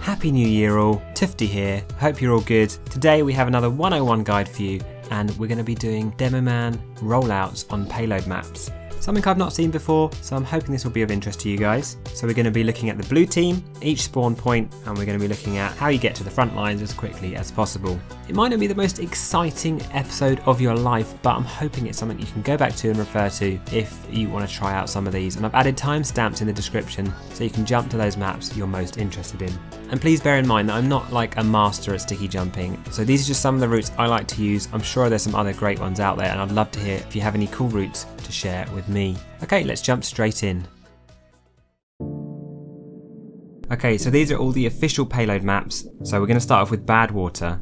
Happy New Year all, Toofty here, hope you're all good. Today we have another 101 guide for you and we're going to be doing Demoman rollouts on payload maps. Something I've not seen before, so I'm hoping this will be of interest to you guys. So we're going to be looking at the blue team, each spawn point, and we're going to be looking at how you get to the front lines as quickly as possible. It might not be the most exciting episode of your life, but I'm hoping it's something you can go back to and refer to if you want to try out some of these. And I've added timestamps in the description so you can jump to those maps you're most interested in. And please bear in mind that I'm not like a master at sticky jumping, so these are just some of the routes I like to use. I'm sure there's some other great ones out there and I'd love to hear if you have any cool routes to share with me. Okay, let's jump straight in. Okay, so these are all the official payload maps. So we're going to start off with Badwater.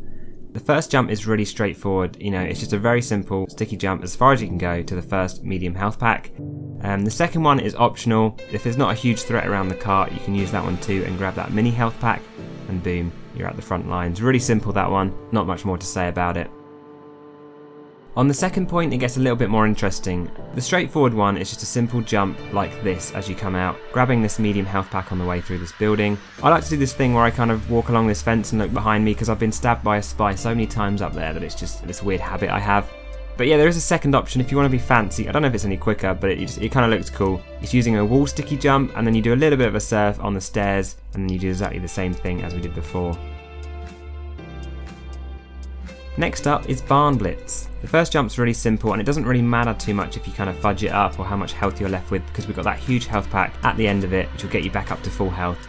The first jump is really straightforward, you know, it's just a very simple sticky jump as far as you can go to the first medium health pack. The second one is optional. If there's not a huge threat around the cart, you can use that one too and grab that mini health pack and boom, you're at the front lines. Really simple, that one, not much more to say about it. On the second point, it gets a little bit more interesting. The straightforward one is just a simple jump like this as you come out, grabbing this medium health pack on the way through this building. I like to do this thing where I kind of walk along this fence and look behind me because I've been stabbed by a spy so many times up there that it's just this weird habit I have. But yeah, there is a second option if you want to be fancy. I don't know if it's any quicker, but it kind of looks cool. It's using a wall sticky jump and then you do a little bit of a surf on the stairs and then you do exactly the same thing as we did before. Next up is Barnblitz. The first jump's really simple and it doesn't really matter too much if you kind of fudge it up or how much health you're left with because we've got that huge health pack at the end of it which will get you back up to full health.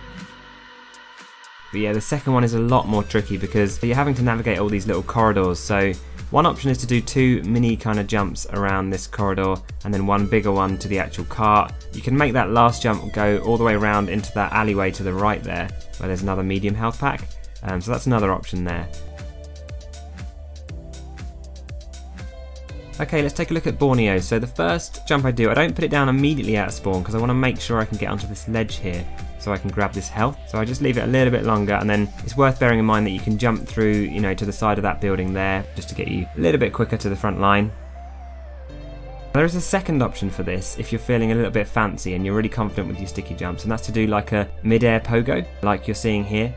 But yeah, the second one is a lot more tricky because you're having to navigate all these little corridors. So one option is to do two mini kind of jumps around this corridor and then one bigger one to the actual cart. You can make that last jump go all the way around into that alleyway to the right there where there's another medium health pack. So that's another option there. Okay, let's take a look at Borneo. So the first jump I do, I don't put it down immediately out of spawn because I want to make sure I can get onto this ledge here so I can grab this health. So I just leave it a little bit longer and then it's worth bearing in mind that you can jump through, you know, to the side of that building there just to get you a little bit quicker to the front line. There is a second option for this if you're feeling a little bit fancy and you're really confident with your sticky jumps, and that's to do like a mid-air pogo like you're seeing here.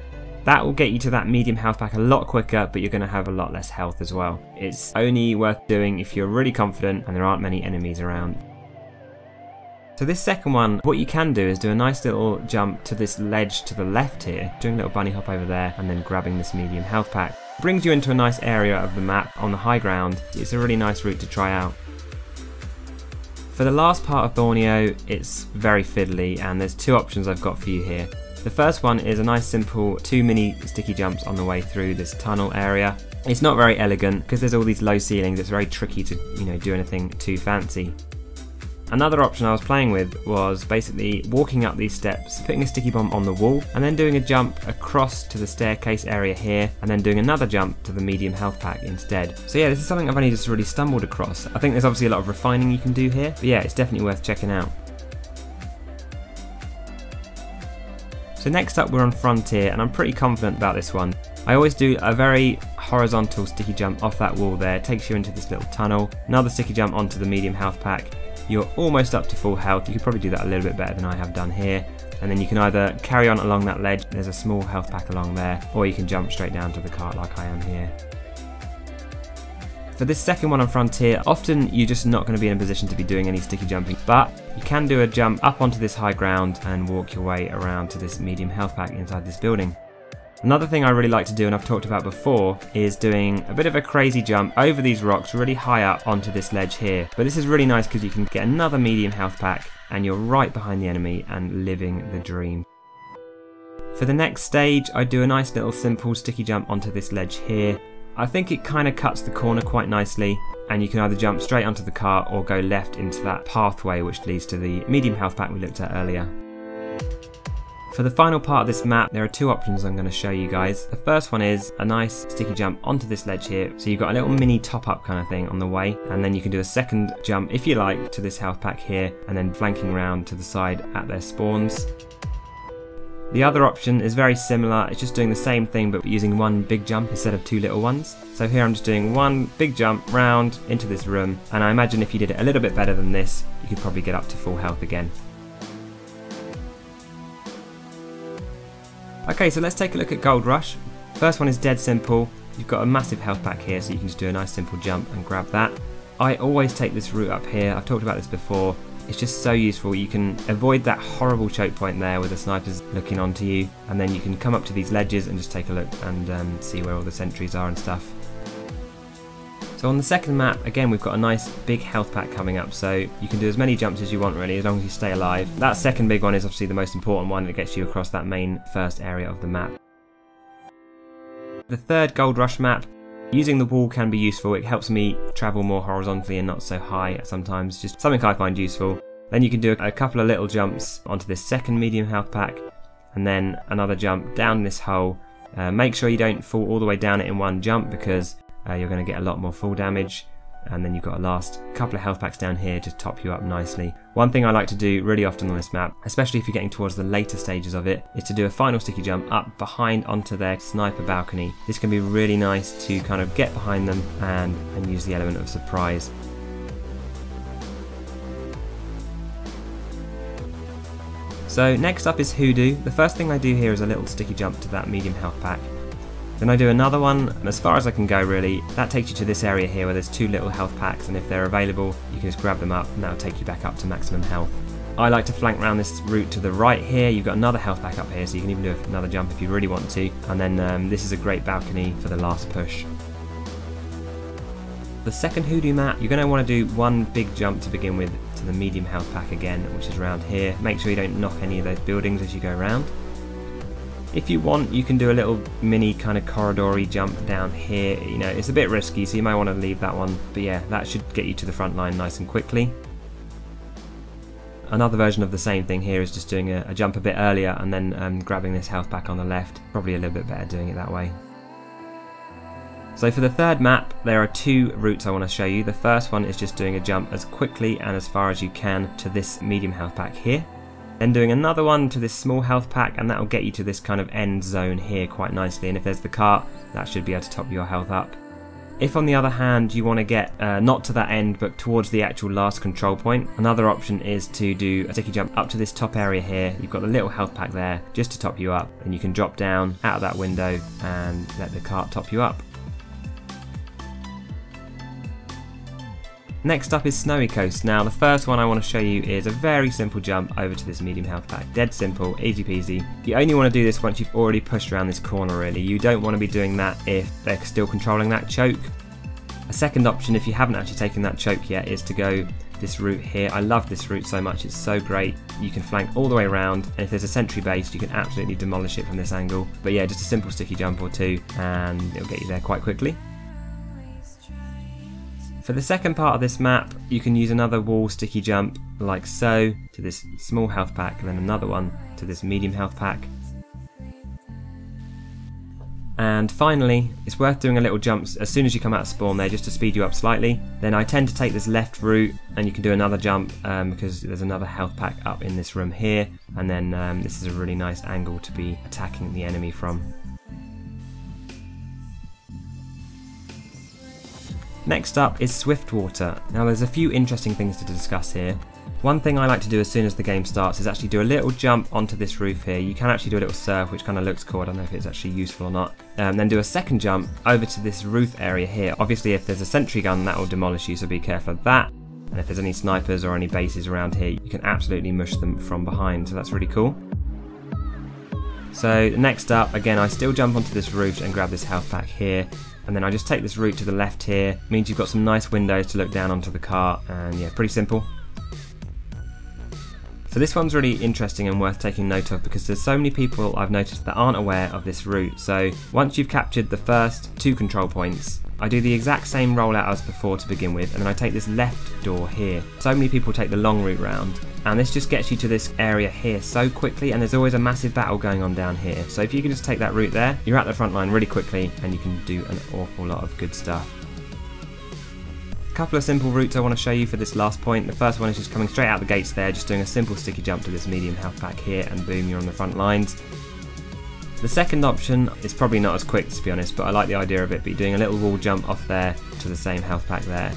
That will get you to that medium health pack a lot quicker, but you're going to have a lot less health as well. It's only worth doing if you're really confident and there aren't many enemies around. So this second one, what you can do is do a nice little jump to this ledge to the left here, doing a little bunny hop over there and then grabbing this medium health pack. It brings you into a nice area of the map on the high ground. It's a really nice route to try out. For the last part of Borneo, it's very fiddly and there's two options I've got for you here. The first one is a nice simple two mini sticky jumps on the way through this tunnel area. It's not very elegant because there's all these low ceilings, it's very tricky to, you know, do anything too fancy. Another option I was playing with was basically walking up these steps, putting a sticky bomb on the wall and then doing a jump across to the staircase area here and then doing another jump to the medium health pack instead. So yeah, this is something I've only just really stumbled across. I think there's obviously a lot of refining you can do here, but yeah, it's definitely worth checking out. So next up we're on Frontier and I'm pretty confident about this one. I always do a very horizontal sticky jump off that wall there, it takes you into this little tunnel, another sticky jump onto the medium health pack. You're almost up to full health, you could probably do that a little bit better than I have done here. And then you can either carry on along that ledge, there's a small health pack along there, or you can jump straight down to the cart like I am here. For this second one on Frontier, often you're just not going to be in a position to be doing any sticky jumping, but you can do a jump up onto this high ground and walk your way around to this medium health pack inside this building. Another thing I really like to do, and I've talked about before, is doing a bit of a crazy jump over these rocks really high up onto this ledge here. But this is really nice because you can get another medium health pack and you're right behind the enemy and living the dream. For the next stage, I do a nice little simple sticky jump onto this ledge here. I think it kind of cuts the corner quite nicely and you can either jump straight onto the cart or go left into that pathway which leads to the medium health pack we looked at earlier. For the final part of this map, there are two options I'm going to show you guys. The first one is a nice sticky jump onto this ledge here. So you've got a little mini top up kind of thing on the way, and then you can do a second jump if you like to this health pack here and then flanking round to the side at their spawns. The other option is very similar, it's just doing the same thing but using one big jump instead of two little ones. So here I'm just doing one big jump round into this room, and I imagine if you did it a little bit better than this, you could probably get up to full health again. Okay, so let's take a look at Goldrush. First one is dead simple. You've got a massive health pack here, so you can just do a nice simple jump and grab that. I always take this route up here. I've talked about this before. It's just so useful. You can avoid that horrible choke point there with the snipers looking onto you, and then you can come up to these ledges and just take a look and see where all the sentries are and stuff. So on the second map, again, we've got a nice big health pack coming up, so you can do as many jumps as you want really, as long as you stay alive. That second big one is obviously the most important one that gets you across that main first area of the map. The third Goldrush map, using the wall can be useful. It helps me travel more horizontally and not so high sometimes, just something I find useful. Then you can do a couple of little jumps onto this second medium health pack, and then another jump down this hole. Make sure you don't fall all the way down it in one jump, because you're going to get a lot more fall damage. And then you've got a last couple of health packs down here to top you up nicely. One thing I like to do really often on this map, especially if you're getting towards the later stages of it, is to do a final sticky jump up behind onto their sniper balcony. This can be really nice to kind of get behind them and use the element of surprise. So next up is Hoodoo. The first thing I do here is a little sticky jump to that medium health pack. Then I do another one, and as far as I can go really, that takes you to this area here where there's two little health packs, and if they're available you can just grab them up and that'll take you back up to maximum health. I like to flank around this route to the right here. You've got another health pack up here, so you can even do another jump if you really want to, and then this is a great balcony for the last push. The second Hoodoo map, you're going to want to do one big jump to begin with to the medium health pack again, which is around here. Make sure you don't knock any of those buildings as you go around. If you want, you can do a little mini kind of corridor-y jump down here. You know, it's a bit risky, so you might want to leave that one, but yeah, that should get you to the front line nice and quickly. Another version of the same thing here is just doing a jump a bit earlier and then grabbing this health pack on the left. Probably a little bit better doing it that way. So for the third map, there are two routes I want to show you. The first one is just doing a jump as quickly and as far as you can to this medium health pack here. Then doing another one to this small health pack, and that will get you to this kind of end zone here quite nicely, and if there's the cart, that should be able to top your health up. If on the other hand you want to get not to that end but towards the actual last control point, another option is to do a sticky jump up to this top area here. You've got the little health pack there just to top you up, and you can drop down out of that window and let the cart top you up. Next up is Snowycoast. Now the first one I want to show you is a very simple jump over to this medium health pack. Dead simple, easy peasy. You only want to do this once you've already pushed around this corner really. You don't want to be doing that if they're still controlling that choke. A second option, if you haven't actually taken that choke yet, is to go this route here. I love this route so much, it's so great. You can flank all the way around, and if there's a sentry base you can absolutely demolish it from this angle. But yeah, just a simple sticky jump or two and it'll get you there quite quickly. For the second part of this map, you can use another wall sticky jump like so to this small health pack, and then another one to this medium health pack. And finally, it's worth doing a little jump as soon as you come out of spawn there, just to speed you up slightly. Then I tend to take this left route, and you can do another jump because there's another health pack up in this room here, and then this is a really nice angle to be attacking the enemy from. Next up is Swiftwater. Now there's a few interesting things to discuss here. One thing I like to do as soon as the game starts is actually do a little jump onto this roof here. You can actually do a little surf, which kind of looks cool. I don't know if it's actually useful or not. Then do a second jump over to this roof area here. Obviously if there's a sentry gun, that will demolish you, so be careful of that. And if there's any snipers or any bases around here, you can absolutely mush them from behind, so that's really cool. So next up, again, I still jump onto this roof and grab this health pack here. And then I just take this route to the left here. Means you've got some nice windows to look down onto the cart, and yeah, pretty simple. So this one's really interesting and worth taking note of, because there's so many people I've noticed that aren't aware of this route. So once you've captured the first two control points, I do the exact same rollout as before to begin with, and then I take this left door here. So many people take the long route round, and this just gets you to this area here so quickly, and there's always a massive battle going on down here. So if you can just take that route there, you're at the front line really quickly, and you can do an awful lot of good stuff. A couple of simple routes I want to show you for this last point. The first one is just coming straight out the gates there, just doing a simple sticky jump to this medium health pack here, and boom, you're on the front lines. The second option is probably not as quick, to be honest, but I like the idea of it, but doing a little wall jump off there to the same health pack there.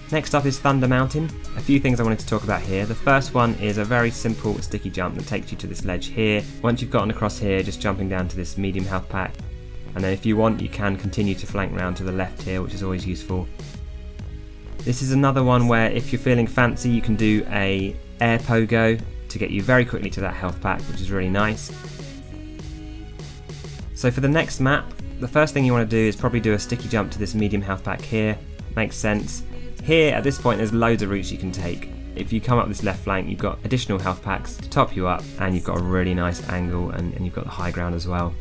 Next up is Thunder Mountain. A few things I wanted to talk about here. The first one is a very simple sticky jump that takes you to this ledge here. Once you've gotten across here, just jumping down to this medium health pack. And then if you want, you can continue to flank round to the left here, which is always useful. This is another one where if you're feeling fancy, you can do a air pogo to get you very quickly to that health pack, which is really nice. So for the next map, the first thing you want to do is probably do a sticky jump to this medium health pack here. Makes sense. Here, at this point, there's loads of routes you can take. If you come up this left flank, you've got additional health packs to top you up, and you've got a really nice angle, and you've got the high ground as well.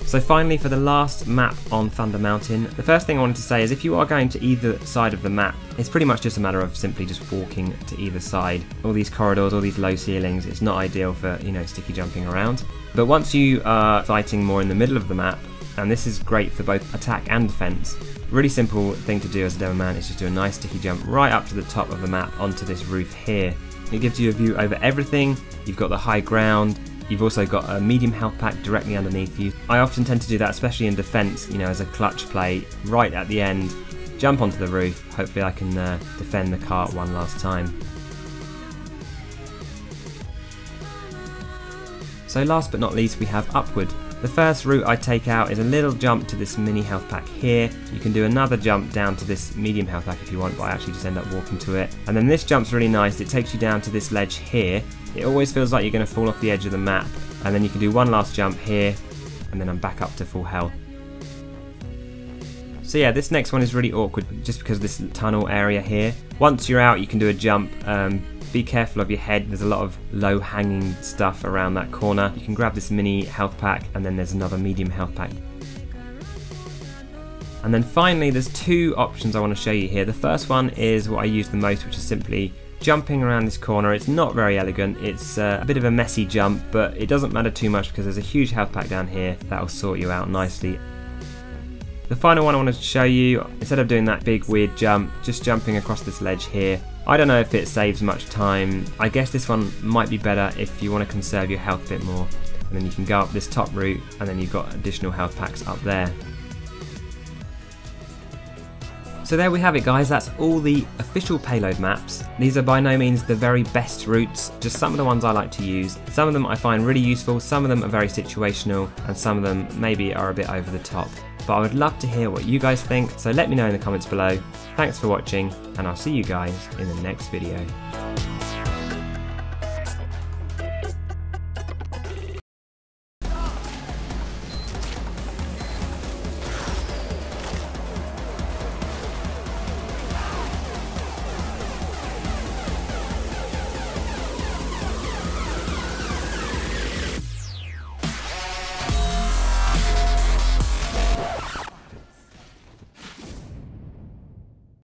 So finally, for the last map on Thunder Mountain, the first thing I wanted to say is if you are going to either side of the map, it's pretty much just a matter of simply just walking to either side. All these corridors, all these low ceilings, it's not ideal for, sticky jumping around. But once you are fighting more in the middle of the map, and this is great for both attack and defense, really simple thing to do as a Demoman is just do a nice sticky jump right up to the top of the map onto this roof here. It gives you a view over everything, you've got the high ground, you've also got a medium health pack directly underneath you. I often tend to do that, especially in defense, as a clutch play, right at the end, jump onto the roof, hopefully I can defend the cart one last time. So last but not least, we have Upward. The first route I take out is a little jump to this mini health pack here. You can do another jump down to this medium health pack if you want, but I actually just end up walking to it. And then this jump's really nice, it takes you down to this ledge here. It always feels like you're going to fall off the edge of the map, and then you can do one last jump here, and then I'm back up to full health. So yeah, this next one is really awkward just because of this tunnel area here. Once you're out, you can do a jump. Be careful of your head, there's a lot of low hanging stuff around that corner. You can grab this mini health pack, and then there's another medium health pack. And then finally, there's two options I want to show you here. The first one is what I use the most, which is simply jumping around this corner. It's not very elegant, it's a bit of a messy jump, but it doesn't matter too much because there's a huge health pack down here that will sort you out nicely. The final one I wanted to show you, instead of doing that big weird jump, just jumping across this ledge here. I don't know if it saves much time. I guess this one might be better if you want to conserve your health a bit more. And then you can go up this top route, and then you've got additional health packs up there. So there we have it, guys, that's all the official Payload maps. These are by no means the very best routes, just some of the ones I like to use. Some of them I find really useful, some of them are very situational, and some of them maybe are a bit over the top. But I would love to hear what you guys think, so let me know in the comments below. Thanks for watching, and I'll see you guys in the next video.